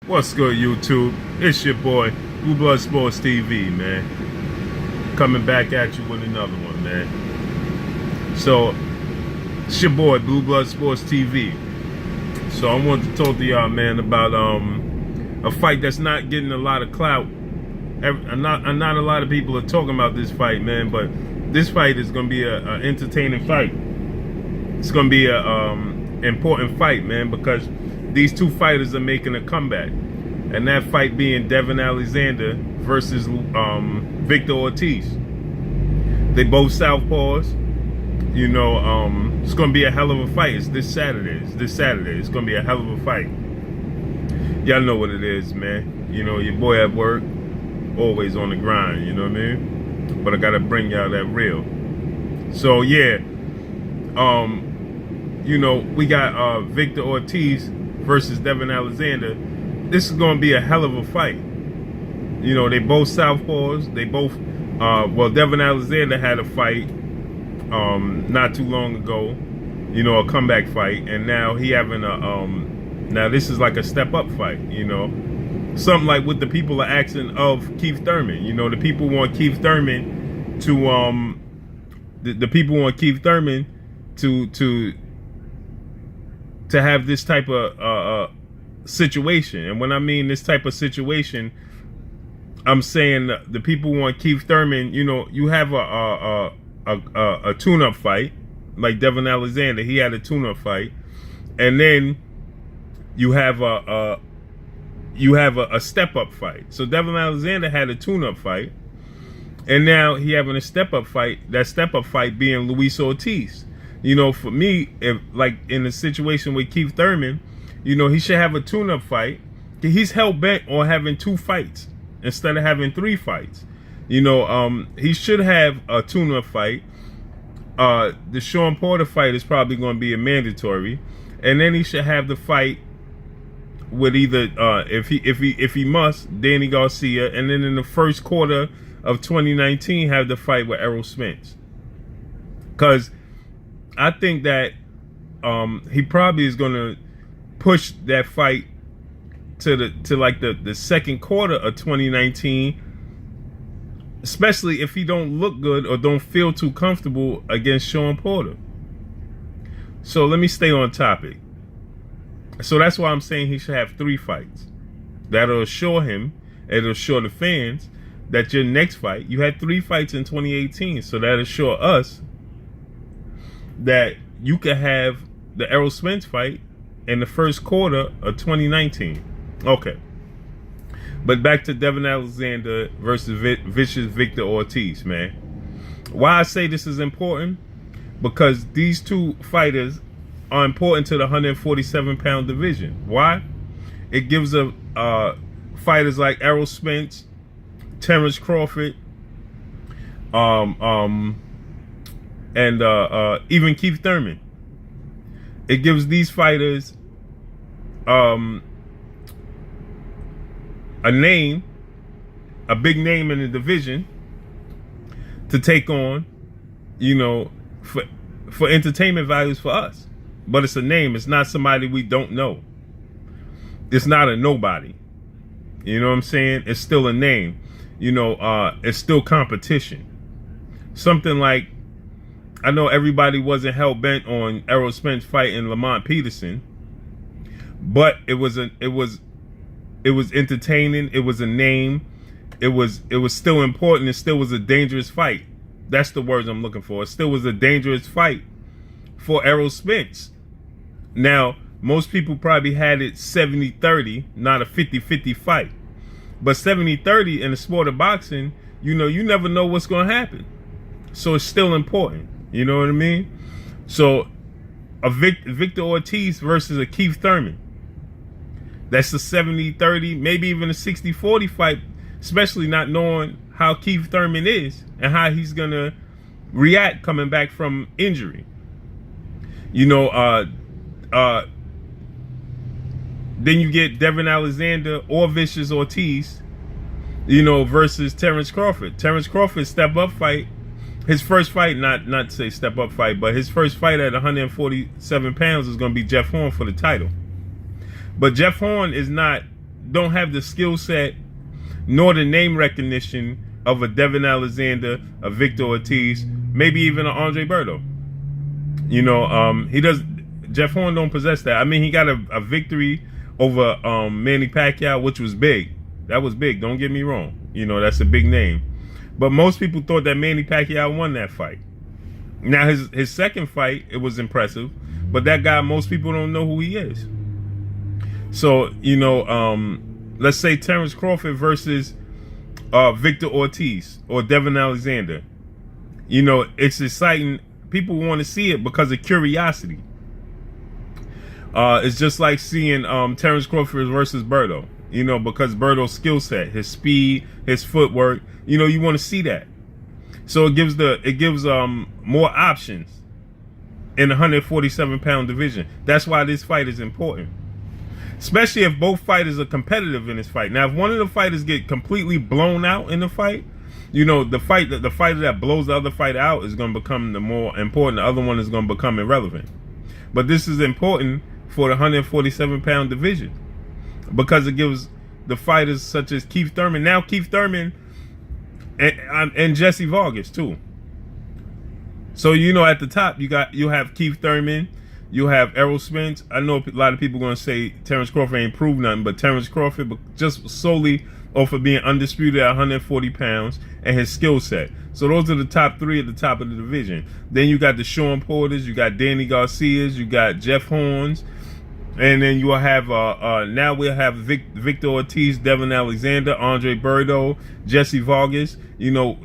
What's good, YouTube? It's your boy, Blue Blood Sports TV, man. Coming back at you with another one, man. So, it's your boy, Blue Blood Sports TV. So, I wanted to talk to y'all, man, about a fight that's not getting a lot of clout. Not a lot of people are talking about this fight, man, but this fight is going to be an entertaining fight. It's going to be an important fight, man, because these two fighters are making a comeback, and that fight being Devon Alexander versus Victor Ortiz. They both southpaws. You know, it's gonna be a hell of a fight. It's this Saturday. It's gonna be a hell of a fight. Y'all know what it is, man. You know, your boy at work, always on the grind. You know what I mean? But I gotta bring y'all that real. So yeah, you know, we got Victor Ortiz versus Devon Alexander. This is going to be a hell of a fight. You know, they both southpaws. They both, well, Devon Alexander had a fight not too long ago, you know, a comeback fight, and now he having a, now this is like a step-up fight, you know. Something like what the people are asking of Keith Thurman. You know, the people want Keith Thurman to, the people want Keith Thurman to have this type of situation. And when I mean this type of situation, I'm saying the people want Keith Thurman. You know, you have a tune-up fight like Devon Alexander. He had a tune-up fight, and then you have a step-up fight. So Devon Alexander had a tune-up fight, and now he having a step-up fight. That step-up fight being Luis Ortiz. You know, for me, if like in a situation with Keith Thurman, you know, he should have a tune-up fight. He's hell-bent on having 2 fights instead of having 3 fights. You know, he should have a tune-up fight. The Sean Porter fight is probably going to be a mandatory, and then he should have the fight with either if he must, Danny Garcia, and then in the first quarter of 2019 have the fight with Errol Spence. Because I think that he probably is going to push that fight to the second quarter of 2019, especially if he don't look good or don't feel too comfortable against Sean Porter. So let me stay on topic. So that's why I'm saying he should have 3 fights. That'll assure him, it'll assure the fans that your next fight, you had 3 fights in 2018, so that'll assure us that you could have the Errol Spence fight in the first quarter of 2019. Okay. But back to Devon Alexander versus vicious Victor Ortiz, man. Why I say this is important? Because these two fighters are important to the 147-pound division. Why? It gives fighters like Errol Spence, Terrence Crawford, and even Keith Thurman. It gives these fighters a name, a big name in the division to take on, you know, for entertainment values for us. But it's a name. It's not somebody we don't know. It's not a nobody. You know what I'm saying? It's still a name. You know, it's still competition. Something like, I know everybody wasn't hell-bent on Errol Spence fighting Lamont Peterson, but it was entertaining. It was a name. It was still important. It still was a dangerous fight. That's the words I'm looking for. It still was a dangerous fight for Errol Spence. Now, most people probably had it 70-30, not a 50-50 fight. But 70-30 in the sport of boxing, you know, you never know what's going to happen. So it's still important. You know what I mean? So a Victor Ortiz versus a Keith Thurman. That's a 70-30, maybe even a 60-40 fight, especially not knowing how Keith Thurman is and how he's going to react coming back from injury. You know, then you get Devon Alexander or Vicious Ortiz, you know, versus Terrence Crawford. Terrence Crawford's step-up fight, his first fight, not to say step-up fight, but his first fight at 147 pounds is going to be Jeff Horn for the title. But Jeff Horn is not don't have the skill set nor the name recognition of a Devon Alexander, a Victor Ortiz, maybe even an Andre Berto. You know, he does. Jeff Horn don't possess that. I mean, he got a victory over Manny Pacquiao, which was big. That was big. Don't get me wrong. You know, that's a big name. But most people thought that Manny Pacquiao won that fight. Now, his second fight, it was impressive. But that guy, most people don't know who he is. So, you know, let's say Terrence Crawford versus Victor Ortiz or Devon Alexander. You know, it's exciting. People want to see it because of curiosity. It's just like seeing Terrence Crawford versus Berto. You know, because Berto's skill set, his speed, his footwork. You know, you want to see that. So it gives more options in the 147-pound division. That's why this fight is important. Especially if both fighters are competitive in this fight. Now, if one of the fighters get completely blown out in the fight, you know, the fighter that blows the other fighter out is going to become the more important. The other one is going to become irrelevant. But this is important for the 147-pound division because it gives the fighters such as Keith Thurman. Now, Keith Thurman and Jesse Vargas too. So, you know, at the top you have Keith Thurman. You have Errol Spence. I know a lot of people are going to say Terrence Crawford ain't proved nothing, but Terrence Crawford, just solely off of being undisputed at 140 pounds and his skill set. So those are the top three at the top of the division. Then you got the Sean Porters, you got Danny Garcias, you got Jeff Horns, and then you will have now we'll have Victor Ortiz, Devon Alexander, Andre Berto, Jesse Vargas. You know,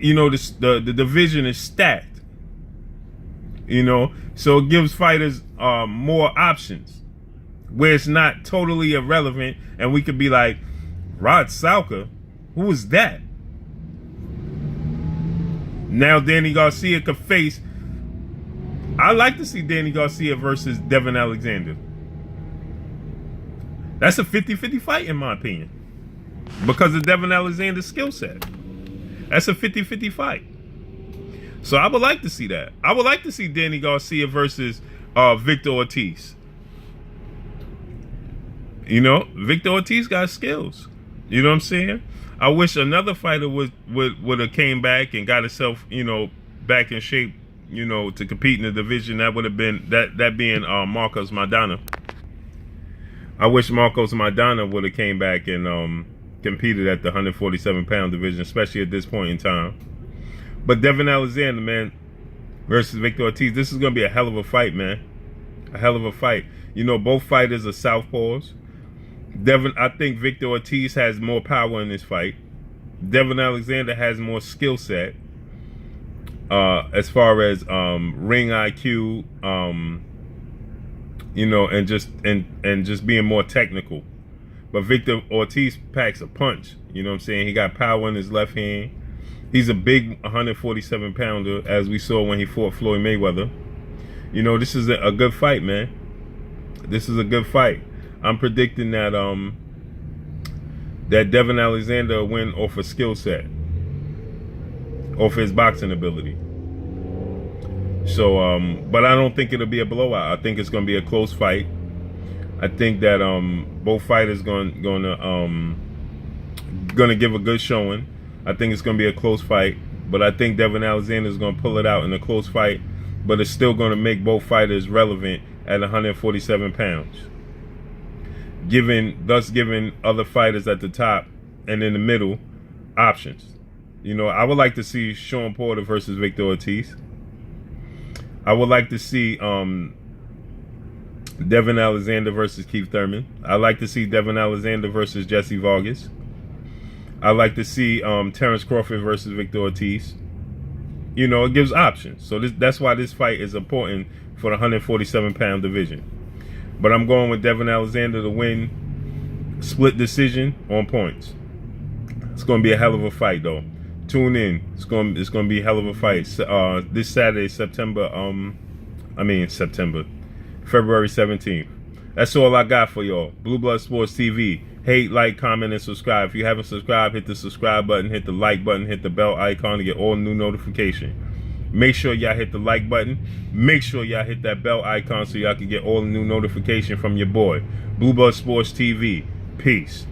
the division is stacked. You know, so it gives fighters more options where it's not totally irrelevant, and we could be like, Rod Salka, who is that? Now Danny Garcia could face. I like to see Danny Garcia versus Devon Alexander. That's a 50-50 fight in my opinion because of Devon Alexander's skill set. That's a 50-50 fight. So I would like to see that. I would like to see Danny Garcia versus Victor Ortiz. You know, Victor Ortiz got skills. You know what I'm saying? I wish another fighter would have came back and got himself, you know, back in shape, you know, to compete in the division. That would have been that being Marcos Maidana. I wish Marcos Maidana would have came back and competed at the 147-pound division, especially at this point in time. But Devon Alexander, man, versus Victor Ortiz, this is going to be a hell of a fight, man. A hell of a fight. You know, both fighters are southpaws. I think Victor Ortiz has more power in this fight. Devon Alexander has more skill set as far as ring IQ, you know, and just being more technical. But Victor Ortiz packs a punch. You know what I'm saying? He got power in his left hand. He's a big 147-pounder, as we saw when he fought Floyd Mayweather. You know, this is a good fight, man. This is a good fight. I'm predicting that that Devon Alexander will win off a skill set, off his boxing ability. So, but I don't think it'll be a blowout. I think it's going to be a close fight. I think that both fighters gonna give a good showing. I think it's going to be a close fight, but I think Devon Alexander is going to pull it out in a close fight, but it's still going to make both fighters relevant at 147 pounds, thus giving other fighters at the top and in the middle options. You know, I would like to see Sean Porter versus Victor Ortiz. I would like to see Devon Alexander versus Keith Thurman. I'd like to see Devon Alexander versus Jesse Vargas. I'd like to see Terrence Crawford versus Victor Ortiz. You know, it gives options. So that's why this fight is important for the 147-pound division. But I'm going with Devon Alexander to win, split decision on points. It's going to be a hell of a fight, though. Tune in. It's going to be a hell of a fight. This Saturday, February 17th. That's all I got for y'all. Blue Blood Sports TV. Hate, like, comment, and subscribe. If you haven't subscribed, hit the subscribe button, hit the like button, hit the bell icon to get all new notifications. Make sure y'all hit the like button. Make sure y'all hit that bell icon so y'all can get all the new notification from your boy. Blue Blood Sports TV. Peace.